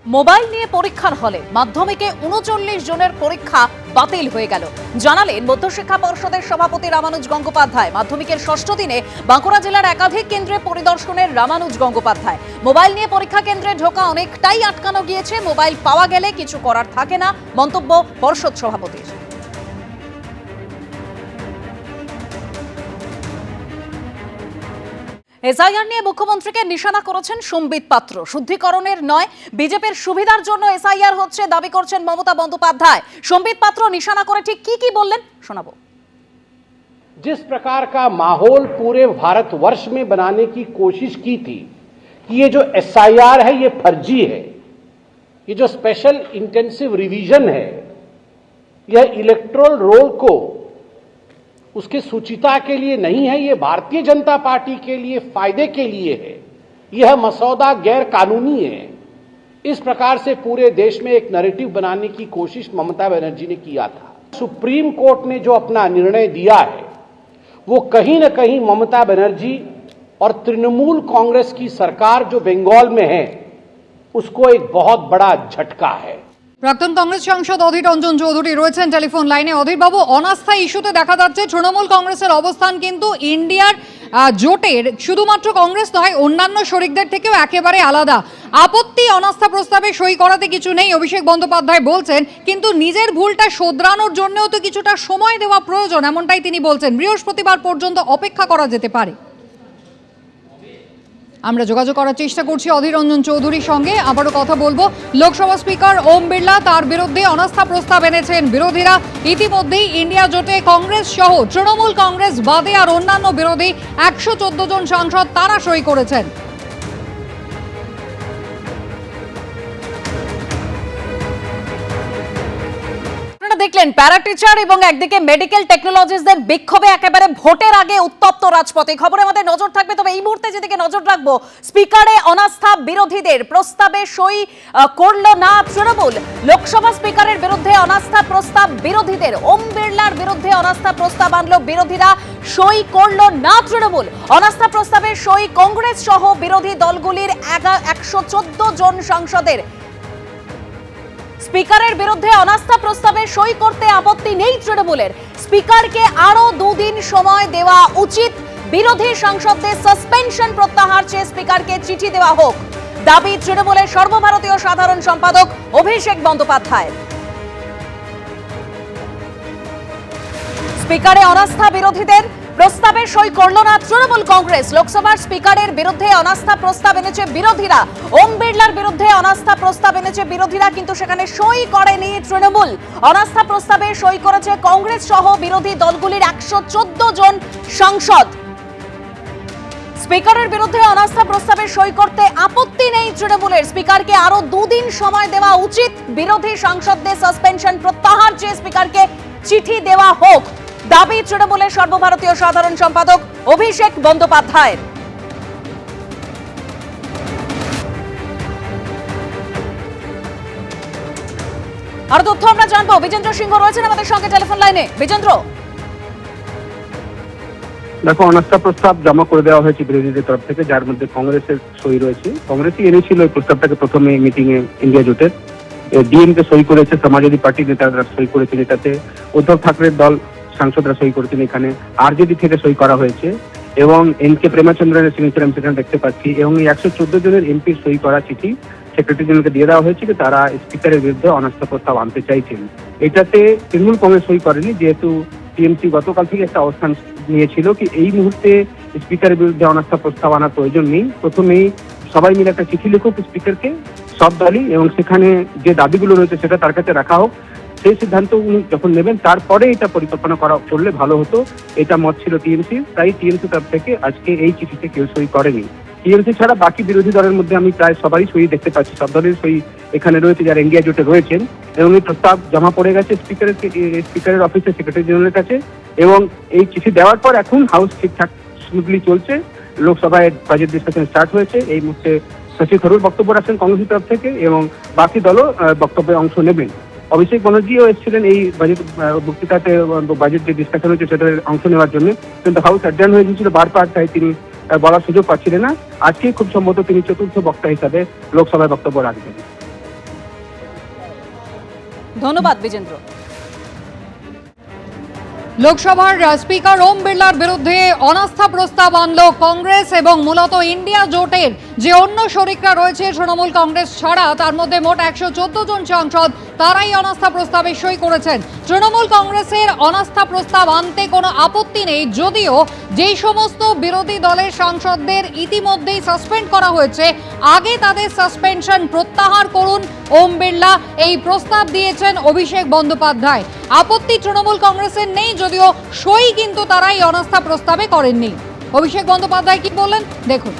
Mobile নিয়ে পরীক্ষার হলে মাধ্যমিকে ৩৯ জনের পরীক্ষা বাতিল হয়ে গেল জানালেন মধ্যশিক্ষা পর্ষদের সভাপতি রামানুজ গঙ্গোপাধ্যায়। মাধ্যমিকের ষষ্ঠ দিনে বাঁকুড়া জেলার একাধিক কেন্দ্রে পরিদর্শনের রামানুজ গঙ্গোপাধ্যায়। মোবাইল নিয়ে পরীক্ষা কেন্দ্রে ঢোকা অনেকটাই আটকানো গিয়েছে, মোবাইল পাওয়া গেলে কিছু করার থাকে না, মন্তব্য পর্ষদ সভাপতির। এসআইআর নিয়ে মুখ্যমন্ত্রীকে নিশানা করেছেন সম্বিত পাত্র। শুদ্ধিকরণের নয়, বিজেপির সুবিধার জন্য এসআইআর হচ্ছে দাবি করছেন মমতা বন্দ্যোপাধ্যায়। সম্বিত পাত্র নিশানা করে ঠিক কি বললেন শোনাবো। जिस प्रकार का माहौल पूरे भारतवर्ष में बनाने की कोशिश की थी कि ये जो एसआईआर है ये फर्जी है, ये जो स्पेशल इंटेंसिव रिवीजन है यह इलेक्टोरल रोल को उसके सुचिता के लिए नहीं है, ये भारतीय जनता पार्टी के लिए फायदे के लिए है, यह मसौदा गैर कानूनी है। इस प्रकार से पूरे देश में एक नैरेटिव बनाने की कोशिश ममता बनर्जी ने किया था। सुप्रीम कोर्ट ने जो अपना निर्णय दिया है वो कहीं न कहीं ममता बनर्जी और तृणमूल कांग्रेस की सरकार जो बंगाल में है उसको एक बहुत बड़ा झटका है। প্রাক্তন কংগ্রেস সাংসদ অধীর রঞ্জন চৌধুরী রয়েছেন টেলিফোন লাইনে। অধীর বাবু, অনাস্থা ইস্যুতে দেখা যাচ্ছে তৃণমূল কংগ্রেসের অবস্থান কিন্তু ইন্ডিয়ার জোটের শুধুমাত্র কংগ্রেস নয়, অন্যান্য শরিকদের থেকেও একেবারে আলাদা। আপত্তি অনাস্থা প্রস্তাবে সই করাতে কিছু নেই, অভিষেক বন্দ্যোপাধ্যায় বলছেন, কিন্তু নিজের ভুলটা শোধরানোর জন্যও তো কিছুটা সময় দেওয়া প্রয়োজন, এমনটাই তিনি বলছেন। বৃহস্পতিবার পর্যন্ত অপেক্ষা করা যেতে পারে। আমরা যোগাযোগ করার চেষ্টা করছি অধীর রঞ্জন চৌধুরীর সঙ্গে, আবারও কথা বলবো। লোকসভা স্পিকার ওম বিড়লা তার বিরুদ্ধে অনাস্থা প্রস্তাব এনেছেন বিরোধীরা। ইতিমধ্যেই ইন্ডিয়া জোটে কংগ্রেস সহ তৃণমূল কংগ্রেস বাদে আর অন্যান্য বিরোধী 114 জন সাংসদ তারা সই করেছেন। দেখলেন প্যারা টিচার এবং একদিকে মেডিকেল টেকনোলজিস্টদের বিক্ষোভে একেবারে ভোটের আগে উত্তপ্ত রাজপথে। খবরে আমাদের নজর থাকবে, তবে এই মুহূর্তে যেদিকে নজর রাখবো, স্পিকারে অনাস্থা বিরোধীদের প্রস্তাবে সই করল না তৃণমূল। লোকসভা স্পিকারের বিরুদ্ধে অনাস্থা প্রস্তাব বিরোধীদের, ওম বিড়লার বিরুদ্ধে অনাস্থা প্রস্তাব আনলো বিরোধীরা, সই করল না তৃণমূল। অনাস্থা প্রস্তাবে সই কংগ্রেস সহ বিরোধী দলগুলির 114 জন সাংসদের। স্পিকারের বিরুদ্ধে অনাস্থা প্রস্তাবে সই করতে আপত্তি নেই তৃণমূলের। স্পিকারকে আরো 2 দিন সময় দেওয়া উচিত, বিরোধী সাংসদদের সাসপেনশন প্রত্যাহার চেয়ে স্পিকারকে চিঠি দেওয়া হোক, দাবি তৃণমূলের সর্বভারতীয় সাধারণ সম্পাদক অভিষেক বন্দ্যোপাধ্যায়। স্পিকারে অনাস্থা বিরোধীদের প্রস্তাবে সই করল না তৃণমূল কংগ্রেস। লোকসভার স্পিকারের বিরুদ্ধে অনাস্থা প্রস্তাব এনেছে বিরোধীরা, ওম বিড়লার বিরুদ্ধে অনাস্থা প্রস্তাব এনেছে বিরোধীরা, কিন্তু সেখানে সই করেনি তৃণমূল। অনাস্থা প্রস্তাবে সই করেছে কংগ্রেস সহ বিরোধী দলগুলির 114 জন সাংসদ। স্পিকারের বিরুদ্ধে অনাস্থা প্রস্তাবে সই করতে আপত্তি নেই তৃণমূলের। স্পিকারকে আরো 2 দিন সময় দেওয়া উচিত, বিরোধী সাংসদদের সাসপেনশন প্রত্যাহার চেয়ে স্পিকারকে চিঠি দেওয়া হোক, দাবি তৃণমূলের সর্বভারতীয় সাধারণ সম্পাদক অভিষেক বন্দ্যোপাধ্যায়ের। আর তথ্য আমরা জানবো, বিজেন্দ্র সিংহ রয়েছেন আমাদের সঙ্গে টেলিফোন লাইনে। বিজেন্দ্র, দেখো, অনাস্থা প্রস্তাব জমা করে দেওয়া হয়েছে বিরোধীদের তরফ থেকে, যার মধ্যে কংগ্রেসের সই রয়েছে। কংগ্রেসই এনেছিল এই প্রস্তাবটাকে প্রথমে মিটিং এ ইন্ডিয়া জোটের। ডিএমকে সই করেছে, সমাজবাদী পার্টির নেতারা সই করেছেন, এটাতে উদ্ধব ঠাকরের দল সাংসদরা সই করেছেন, এখানে আরজেডি থেকে সই করা হয়েছে এবং এনকে প্রেমাচন্দ্রের সিগনেচার আমি সেখানে দেখতে পাচ্ছি, এবং এই 114 জনের এমপির সই করা চিঠি সেক্রেটারি জেনারেলকে দিয়ে দেওয়া হয়েছে যে তারা স্পিকারের বিরুদ্ধে অনাস্থা প্রস্তাব আনতে চাইছেন। এটাতে তৃণমূল কংগ্রেস সই করেনি, যেহেতু টিএমসি গতকাল থেকে একটা অবস্থান নিয়েছিল কি এই মুহূর্তে স্পিকারের বিরুদ্ধে অনাস্থা প্রস্তাব আনার প্রয়োজন নেই, প্রথমেই সবাই মিলে একটা চিঠি লিখুক স্পিকারকে, সব দলই, এবং সেখানে যে দাবিগুলো রয়েছে সেটা তার কাছে রাখা হোক। সেই সিদ্ধান্ত উনি যখন নেবেন তারপরে এটা পরিকল্পনা করা করলে ভালো হতো, এটা মত ছিল টিএমসি। তাই টিএমসি তরফ থেকে আজকে এই চিঠিতে কেউ সই করেনি। টিএমসি ছাড়া বাকি বিরোধী দলের মধ্যে আমি প্রায় সবারই সই দেখতে পাচ্ছি, সব দলের সই এখানে রয়েছে যারা ইন্ডিয়া জোটে রয়েছেন, এবং এই প্রস্তাব জমা পড়ে গেছে স্পিকারের অফিসে সেক্রেটারি জেনারেলের কাছে, এবং এই চিঠি দেওয়ার পর এখন হাউস ঠিকঠাক স্মুথলি চলছে। লোকসভায় বাজেট ডিসকাশন স্টার্ট হয়েছে, এই মুহূর্তে শশী থারুর বক্তব্য রাখছেন কংগ্রেসের তরফ থেকে, এবং বাকি দলও বক্তব্যে অংশ নেবেন। অভিষেক ব্যানার্জিও এসেছিলেন এই বাজেট বক্তৃতাতে, বাজেট যে ডিসকাশন হয়েছে সেটার অংশ নেওয়ার জন্য, কিন্তু হাউস অ্যাডজার্ন হয়ে গিয়েছিল বারবার, তাই তিনি বলার সুযোগ পাচ্ছিলেন না। আজকে খুব সম্ভবত তিনি চতুর্থ বক্তা হিসাবে লোকসভায় বক্তব্য রাখবেন। ধন্যবাদ বিজেন্দ্র। লোকসভার স্পিকার ওম বিড়লার বিরুদ্ধে অনাস্থা প্রস্তাব আনলো কংগ্রেস এবং মূলত ইন্ডিয়া জোটের যে অন্য শরিকরা রয়েছে তৃণমূল কংগ্রেস ছাড়া, তার মধ্যে মোট 114 জন সাংসদ তারাই অনাস্থা প্রস্তাবে সই করেছেন। তৃণমূল কংগ্রেসের অনাস্থা প্রস্তাব আনতে কোনো আপত্তি নেই, যদিও যেই সমস্ত বিরোধী দলের সাংসদদের ইতিমধ্যেই সাসপেন্ড করা হয়েছে আগে তাদের সাসপেনশন প্রত্যাহার করুন ওম বিড়লা, এই প্রস্তাব দিয়েছেন অভিষেক বন্দ্যোপাধ্যায়। আপত্তি তৃণমূল কংগ্রেসের নেই, যদিও সই কিন্তু তারাই অনাস্থা প্রস্তাবে করেননি। অভিষেক বন্দ্যোপাধ্যায় কি বললেন দেখুন।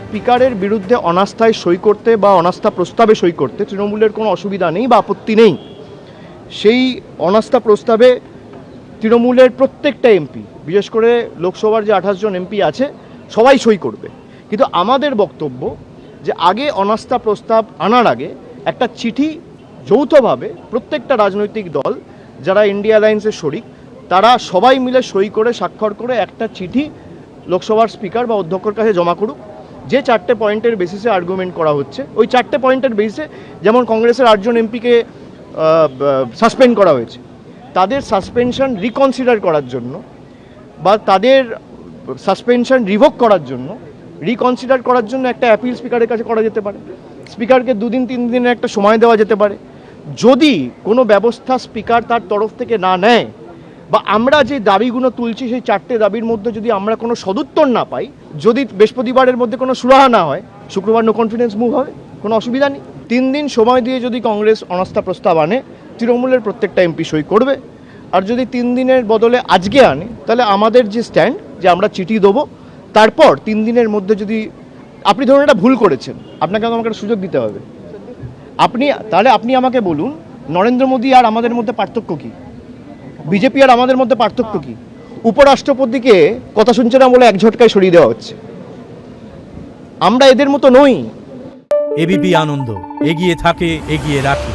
স্পিকারের বিরুদ্ধে অনাস্থায় সই করতে বা অনাস্থা প্রস্তাবে সই করতে তৃণমূলের কোনো অসুবিধা নেই বা আপত্তি নেই। সেই অনাস্থা প্রস্তাবে তৃণমূলের প্রত্যেকটা এমপি, বিশেষ করে লোকসভার যে 28 জন এমপি আছে, সবাই সই করবে। কিন্তু আমাদের বক্তব্য যে আগে অনাস্থা প্রস্তাব আনার আগে একটা চিঠি যৌথভাবে প্রত্যেকটা রাজনৈতিক দল যারা ইন্ডিয়া অ্যালায়েন্সের শরিক তারা সবাই মিলে সই করে স্বাক্ষর করে একটা চিঠি লোকসভার স্পিকার বা অধ্যক্ষের কাছে জমা করুক। যে 4টে পয়েন্টের বেসিসে আর্গুমেন্ট করা হচ্ছে, ওই 4টে পয়েন্টের বেসিসে, যেমন কংগ্রেসের 8 জন এমপিকে সাসপেন্ড করা হয়েছে, তাদের সাসপেনশন রিকনসিডার করার জন্য বা তাদের সাসপেনশন রিভোক করার জন্য, রিকনসিডার করার জন্য একটা অ্যাপিল স্পিকারের কাছে করা যেতে পারে। স্পিকারকে 2 দিন 3 দিনের একটা সময় দেওয়া যেতে পারে। যদি কোনো ব্যবস্থা স্পিকার তার তরফ থেকে না নেয় বা আমরা যে দাবিগুলো তুলছি সেই 4টে দাবির মধ্যে যদি আমরা কোনো সদুত্তর না পাই, যদি বৃহস্পতিবারের মধ্যে কোনো সুরাহা না হয়, শুক্রবার নো কনফিডেন্স মুভ হবে, কোনো অসুবিধা নেই। 3 দিন সময় দিয়ে যদি কংগ্রেস অনাস্থা প্রস্তাব আনে, তৃণমূলের প্রত্যেকটা এমপি সই করবে। আর যদি 3 দিনের বদলে আজকে আনে, তাহলে আমাদের যে স্ট্যান্ড যে আমরা চিঠি দেবো, তারপর 3 দিনের মধ্যে যদি আপনি ধরুন এটা ভুল করেছেন, আপনাকে আমাকে একটা সুযোগ দিতে হবে। আপনি আমাকে বলুন, নরেন্দ্র মোদী আর আমাদের মধ্যে পার্থক্য কী? বিজেপি আর আমাদের মধ্যে পার্থক্য কী? উপরাষ্ট্রপতিকে কথা শুনছে না বলে এক ঝটকায় সরিয়ে দেওয়া হচ্ছে। আমরা এদের মতো নই। এবিপি আনন্দ, এগিয়ে থাকে, এগিয়ে রাখে।